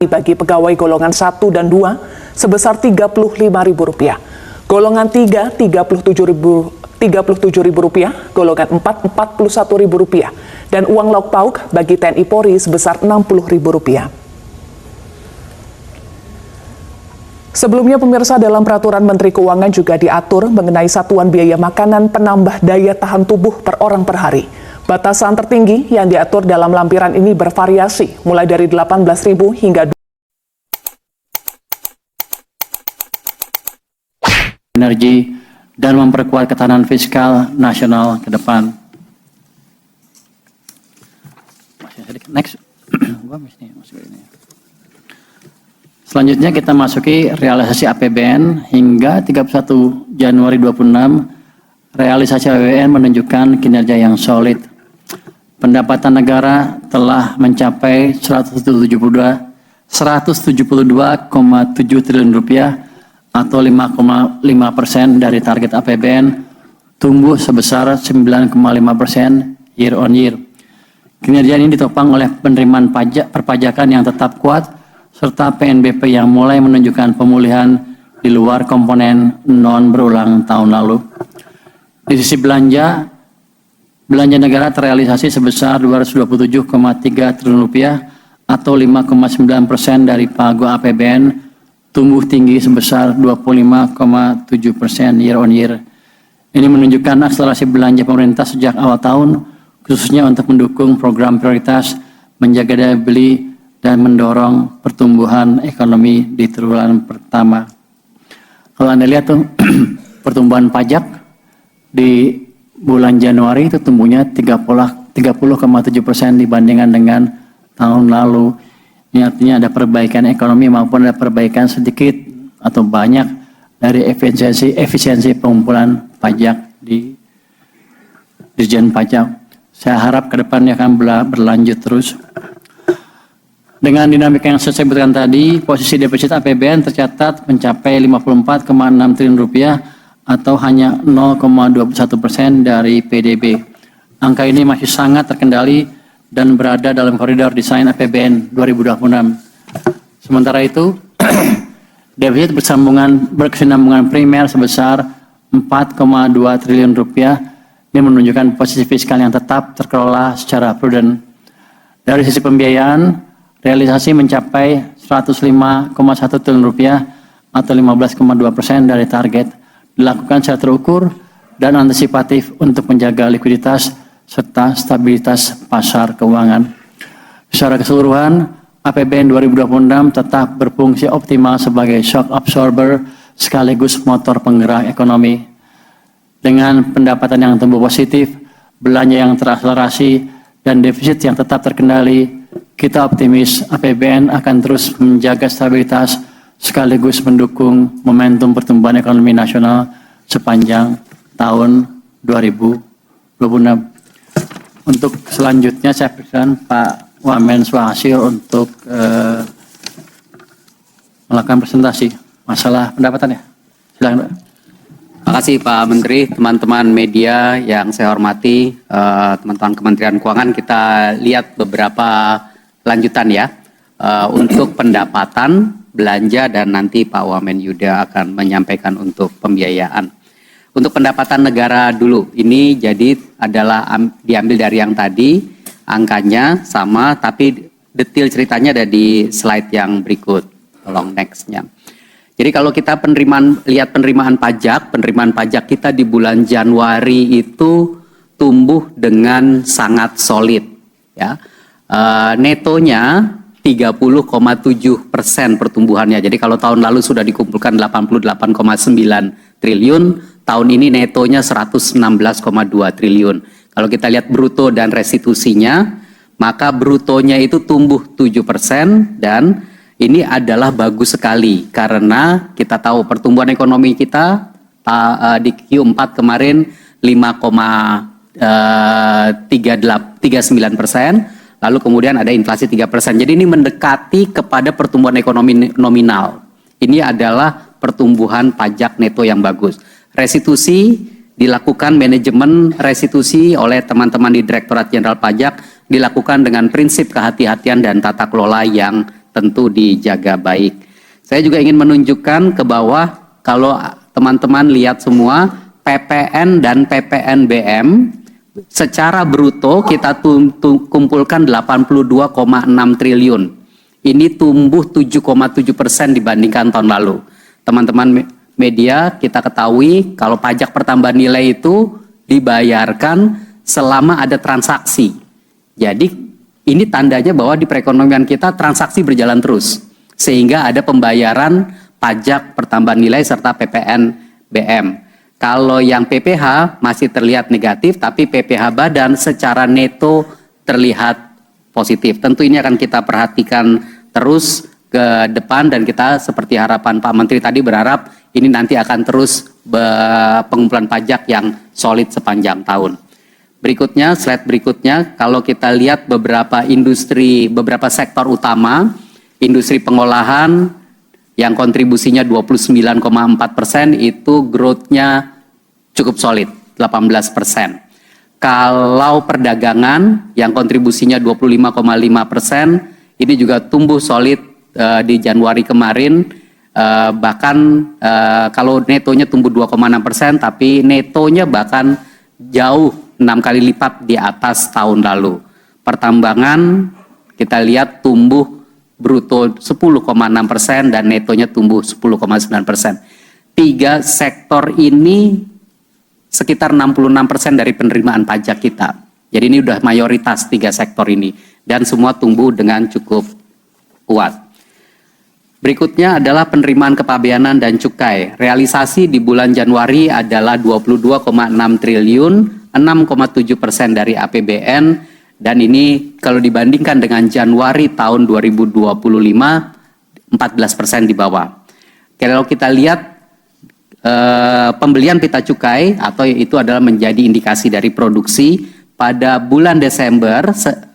bagi pegawai golongan 1 dan 2 sebesar Rp35.000, golongan 3 Rp37.000, golongan 4 Rp41.000, dan uang lauk pauk bagi TNI Polri sebesar Rp60.000. Sebelumnya pemirsa, dalam peraturan Menteri Keuangan juga diatur mengenai satuan biaya makanan penambah daya tahan tubuh per orang per hari. Batasan tertinggi yang diatur dalam lampiran ini bervariasi, mulai dari Rp18.000 hingga energi dan memperkuat ketahanan fiskal nasional ke depan. Next. Selanjutnya kita masuki realisasi APBN hingga 31 Januari 2026. Realisasi APBN menunjukkan kinerja yang solid. Pendapatan negara telah mencapai 172,7 triliun rupiah atau 5,5% dari target APBN, tumbuh sebesar 9,5% year on year. Kinerja ini ditopang oleh penerimaan pajak perpajakan yang tetap kuat serta PNBP yang mulai menunjukkan pemulihan di luar komponen non berulang tahun lalu. Di sisi belanja negara terrealisasi sebesar Rp227,3 triliun atau 5,9% dari pagu APBN, tumbuh tinggi sebesar 25,7% year on year. Ini menunjukkan akselerasi belanja pemerintah sejak awal tahun, khususnya untuk mendukung program prioritas, menjaga daya beli, dan mendorong pertumbuhan ekonomi di triwulan pertama. Kalau Anda lihat tuh, pertumbuhan pajak di bulan Januari itu tumbuhnya 30,7% dibandingkan dengan tahun lalu. Ini artinya ada perbaikan ekonomi maupun ada perbaikan sedikit atau banyak dari efisiensi pengumpulan pajak di Dirjen Pajak. Saya harap ke depannya akan berlanjut terus. Dengan dinamika yang saya sebutkan tadi, posisi defisit APBN tercatat mencapai Rp54,6 triliun atau hanya 0,21% dari PDB. Angka ini masih sangat terkendali dan berada dalam koridor desain APBN 2026. Sementara itu, defisit berkesinambungan primer sebesar Rp4,2 triliun. Ini menunjukkan posisi fiskal yang tetap terkelola secara prudent. Dari sisi pembiayaan, realisasi mencapai Rp105,1 triliun atau 15,2% dari target, dilakukan secara terukur dan antisipatif untuk menjaga likuiditas serta stabilitas pasar keuangan. Secara keseluruhan, APBN 2026 tetap berfungsi optimal sebagai shock absorber sekaligus motor penggerak ekonomi. Dengan pendapatan yang tumbuh positif, belanja yang terakselerasi, dan defisit yang tetap terkendali, kita optimis APBN akan terus menjaga stabilitas sekaligus mendukung momentum pertumbuhan ekonomi nasional sepanjang tahun 2026. Untuk selanjutnya saya persilakan Pak Wamen Swahasil untuk melakukan presentasi masalah pendapatannya. Silakan, Pak. Terima kasih Pak Menteri, teman-teman media yang saya hormati, teman-teman Kementerian Keuangan. Kita lihat beberapa lanjutan ya untuk pendapatan, belanja, dan nanti Pak Wamen Yuda akan menyampaikan untuk pembiayaan. Untuk pendapatan negara dulu, ini jadi adalah diambil dari yang tadi, angkanya sama, tapi detail ceritanya ada di slide yang berikut. Tolong next-nya. Jadi kalau kita lihat penerimaan pajak kita di bulan Januari itu tumbuh dengan sangat solid. Ya. Netonya 30,7% pertumbuhannya. Jadi kalau tahun lalu sudah dikumpulkan 88,9 triliun, tahun ini netonya 116,2 triliun. Kalau kita lihat bruto dan restitusinya, maka brutonya itu tumbuh 7% dan ini adalah bagus sekali karena kita tahu pertumbuhan ekonomi kita di Q4 kemarin 5,39%, lalu kemudian ada inflasi 3%. Jadi ini mendekati kepada pertumbuhan ekonomi nominal. Ini adalah pertumbuhan pajak neto yang bagus. Restitusi dilakukan manajemen restitusi oleh teman-teman di Direktorat Jenderal Pajak, dilakukan dengan prinsip kehati-hatian dan tata kelola yang tentu dijaga baik. Saya juga ingin menunjukkan ke bawah, kalau teman-teman lihat semua, PPN dan PPNBM secara bruto kita kumpulkan 82,6 triliun. Ini tumbuh 7,7% dibandingkan tahun lalu. Teman-teman media, kita ketahui kalau pajak pertambahan nilai itu dibayarkan selama ada transaksi. Jadi ini tandanya bahwa di perekonomian kita transaksi berjalan terus, sehingga ada pembayaran pajak pertambahan nilai serta PPNBM. Kalau yang PPH masih terlihat negatif, tapi PPH badan secara neto terlihat positif. Tentu ini akan kita perhatikan terus ke depan, dan kita seperti harapan Pak Menteri tadi berharap ini nanti akan terus pengumpulan pajak yang solid sepanjang tahun. Berikutnya, slide berikutnya, kalau kita lihat beberapa industri, beberapa sektor utama, industri pengolahan yang kontribusinya 29,4% itu growth-nya cukup solid, 18%. Kalau perdagangan yang kontribusinya 25,5%, ini juga tumbuh solid di Januari kemarin, bahkan kalau netonya tumbuh 2,6%, tapi netonya bahkan jauh 6 kali lipat di atas tahun lalu. Pertambangan kita lihat tumbuh bruto 10,6% dan netonya tumbuh 10,9%. Tiga sektor ini sekitar 66% dari penerimaan pajak kita. Jadi ini udah mayoritas tiga sektor ini, dan semua tumbuh dengan cukup kuat. Berikutnya adalah penerimaan kepabeanan dan cukai. Realisasi di bulan Januari adalah 22,6 triliun, 6,7% dari APBN, dan ini kalau dibandingkan dengan Januari tahun 2025, 14% di bawah. Kalau kita lihat pembelian pita cukai, atau itu adalah menjadi indikasi dari produksi, pada bulan Desember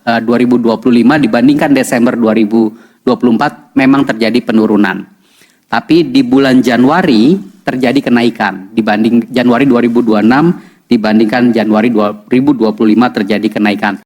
2025 dibandingkan Desember 2024 memang terjadi penurunan. Tapi di bulan Januari terjadi kenaikan, dibanding Januari 2026 dibandingkan Januari 2025 terjadi kenaikan.